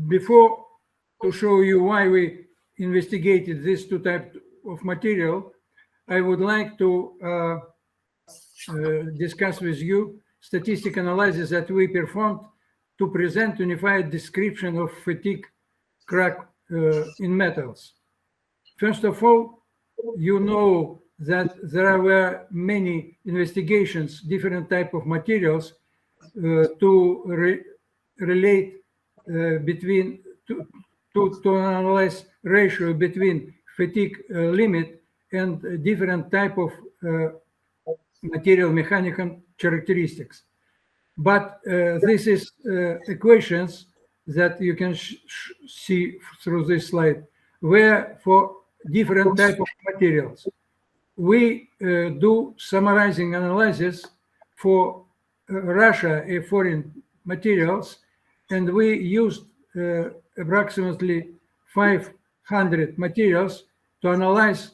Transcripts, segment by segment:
before to show you why we investigated these two types of material, I would like to discuss with you statistical analysis that we performed to present unified description of fatigue crack in metals. First of all, you know that there were many investigations, different type of materials to relate between to analyze ratio between fatigue limit and different type of material mechanical characteristics. But this is equations that you can see through this slide, where for different type of materials, we do summarizing analysis for Russia foreign materials, and we used approximately 500 materials to analyze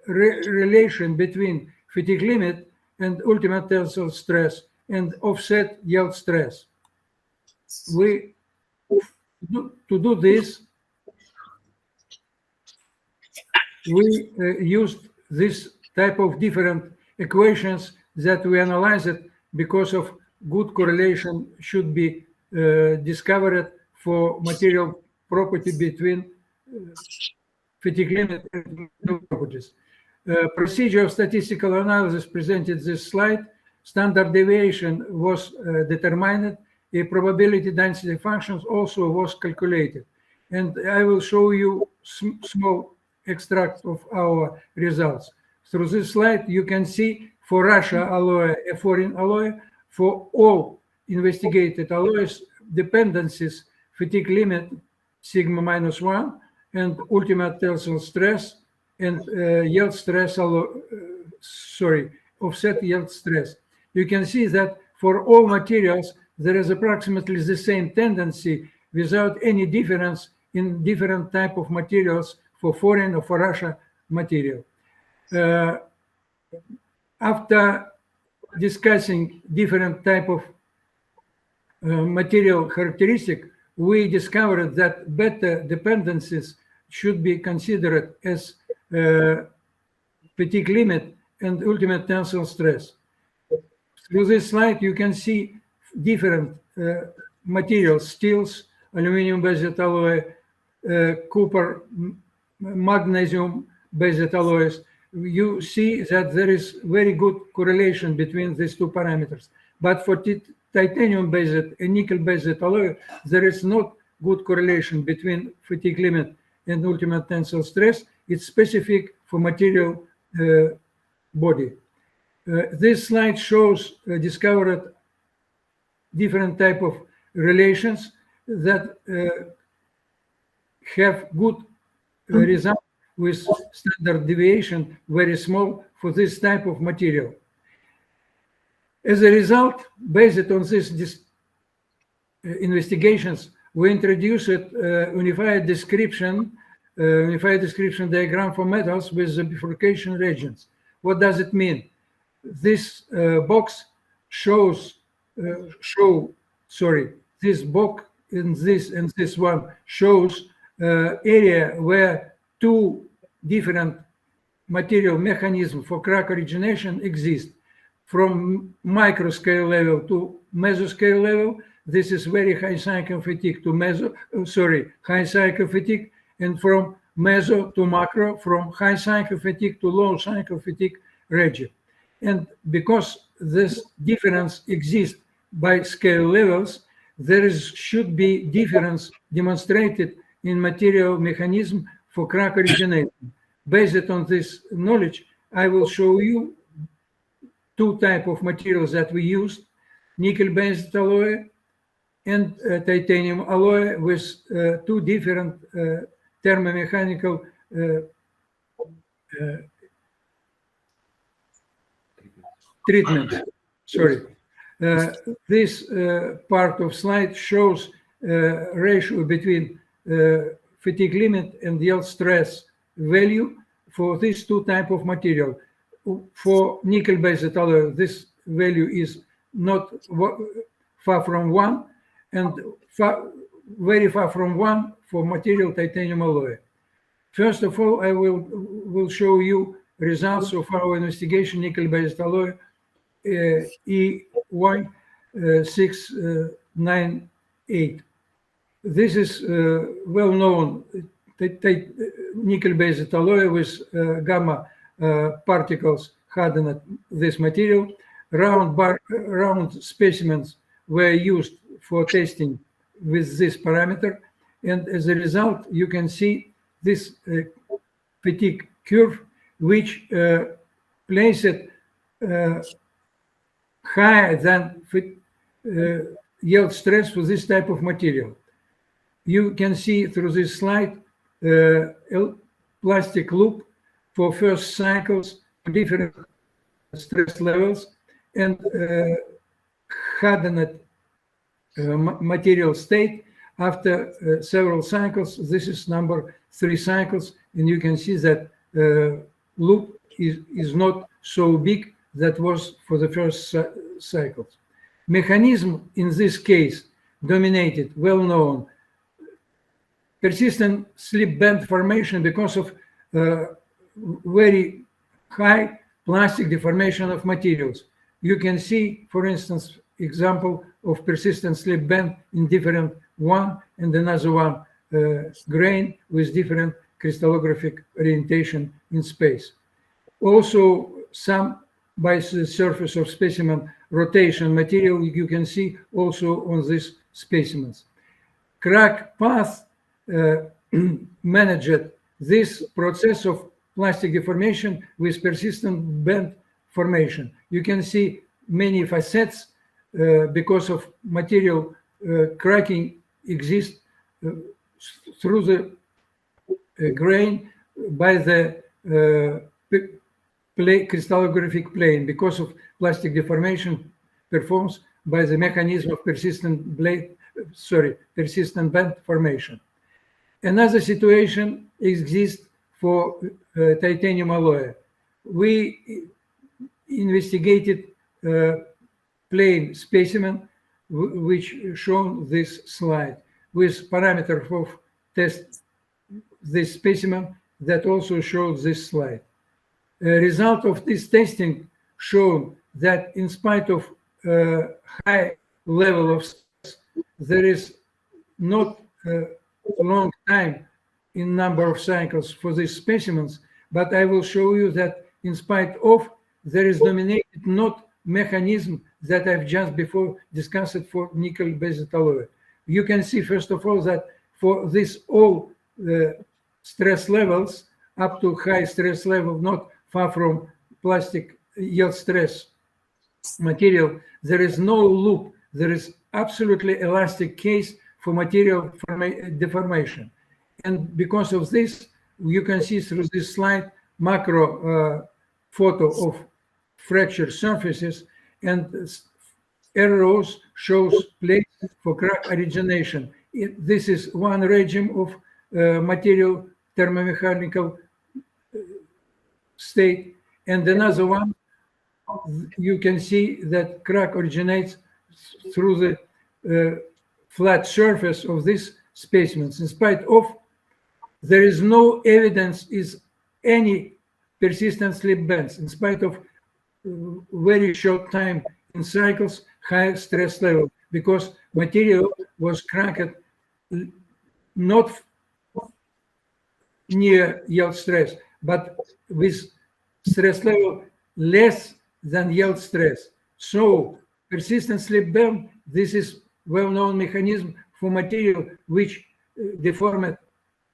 relation between fatigue limit and ultimate tensile stress and offset yield stress. To do this, we used this type of different equations that we analyzed because of good correlation should be discovered for material property between fatigue limit and properties. Procedure of statistical analysis presented this slide. Standard deviation was determined. A probability density functions also was calculated. And I will show you small extract of our results. Through this slide, you can see for Russia alloy, a foreign alloy, for all investigated alloys, dependencies, fatigue limit, sigma -1, and ultimate tensile stress, and yield stress, offset yield stress. You can see that for all materials, there is approximately the same tendency without any difference in different type of materials for foreign or for Russia material. After discussing different type of material characteristic, we discovered that beta dependencies should be considered as fatigue limit and ultimate tensile stress. Through this slide, you can see different materials, steels, aluminum-based alloy, copper, magnesium-based alloys. You see that there is very good correlation between these two parameters. But for titanium-based and nickel-based alloy, there is not good correlation between fatigue limit and ultimate tensile stress. It's specific for material body. This slide shows discovered different type of relations that have good result with standard deviation very small for this type of material. As a result, based on these investigations, we introduced unified description diagram for metals with the bifurcation regions. What does it mean? This box this box and this one shows area where two different material mechanisms for crack origination exist. From microscale level to mesoscale level, this is very high cycle fatigue to high cycle fatigue, and from meso to macro, from high cycle fatigue to low cycle fatigue region. And because this difference exists by scale levels, there should be difference demonstrated in material mechanism for crack origination. Based on this knowledge, I will show you two types of materials that we used: nickel-based alloy and titanium alloy with two different thermomechanical treatments. This part of slide shows ratio between fatigue limit and yield stress value for these two types of material. For nickel-based alloy, this value is not far from 1, and very far from one for material titanium alloy. First of all, I will show you results of our investigation nickel-based alloy EI698. This is well-known nickel-based alloy with gamma particles hardened this material. Round specimens were used for testing with this parameter, and as a result, you can see this fatigue curve, which places it higher than yield stress for this type of material. You can see through this slide plastic loop for first cycles, different stress levels, and hardened material state after several cycles. This is number 3 cycles, and you can see that loop is not so big that was for the first cycles. Mechanism in this case dominated, well-known, persistent slip band formation because of very high plastic deformation of materials. You can see, for instance, example of persistent slip band in different one and another one grain with different crystallographic orientation in space. Also, some by the surface of specimen rotation material you can see also on these specimens. Crack path managed this process of plastic deformation with persistent band formation. You can see many facets because of material cracking exists through the grain by the crystallographic plane because of plastic deformation performed by the mechanism of persistent band formation. Another situation exists for titanium alloy. We investigated plane specimen, which shown this slide, with parameter of test this specimen that also shows this slide. A result of this testing shown that in spite of high level of stress, there is not a long time in number of cycles for these specimens, but I will show you that in spite of, there is dominated not mechanism that I've just before discussed for nickel-based alloy. You can see, first of all, that for this all stress levels, up to high stress level, not far from plastic yield stress material, there is no loop. There is absolutely elastic case for material deformation. And because of this, you can see through this slide macro photo of fracture surfaces, and arrows shows place for crack origination. This is one regime of material thermomechanical state, and another one, you can see that crack originates through the flat surface of these specimens. In spite of, there is no evidence is any persistent slip bands, in spite of very short time in cycles, high stress level, because material was cracked not near yield stress, but with stress level less than yield stress. So persistent slip band, this is well-known mechanism for material which deformed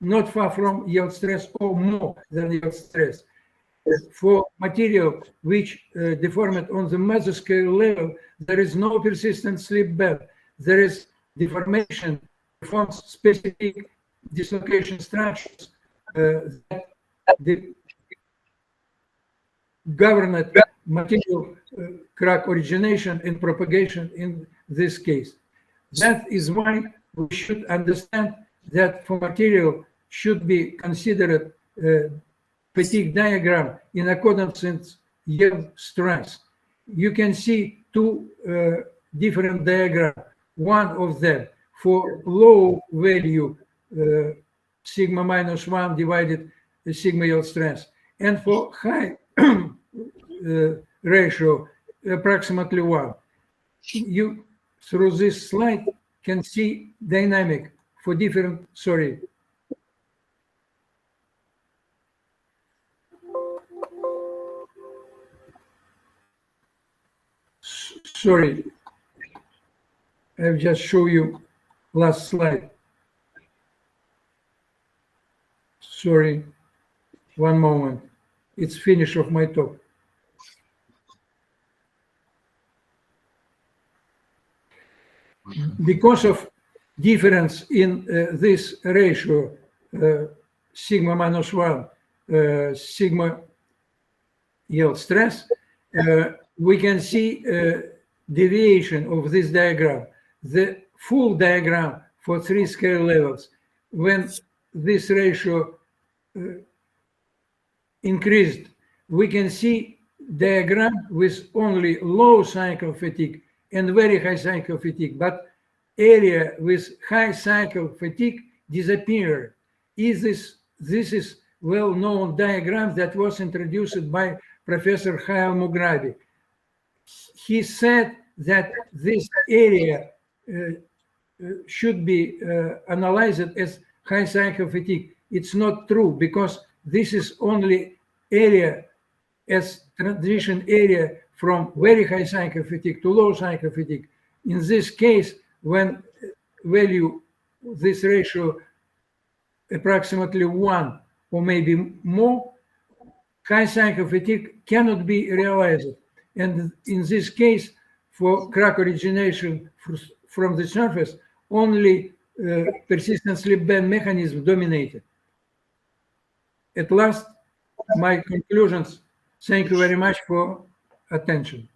not far from yield stress or more than yield stress. For material which deformed on the mesoscale level, there is no persistent slip band. There is deformation, forms specific dislocation structures that govern material crack origination and propagation in this case. That is why we should understand that for material should be considered fatigue diagram in accordance with yield stress. You can see two different diagrams. One of them for low value sigma minus 1 divided sigma yield strength, and for high ratio approximately 1. You, through this slide, can see dynamic for different, sorry. Sorry, I'll just show you last slide. Sorry, one moment. It's finish of my talk. Because of difference in this ratio, sigma minus 1, sigma yield stress, we can see deviation of this diagram. The full diagram for 3 scale levels, when this ratio increased, we can see diagram with only low cycle fatigue and very high cycle fatigue, but area with high cycle fatigue disappeared. This is well-known diagram that was introduced by Professor Hayao Mugrabi. He said that this area should be analyzed as high cycle fatigue. It's not true, because this is only area as transition area from very high cycle fatigue to low cycle fatigue. In this case, when value, this ratio approximately 1 or maybe more, high cycle fatigue cannot be realized. And in this case, for crack origination from the surface, only persistent slip bend mechanism dominated. At last, my conclusions. Thank you very much for attention.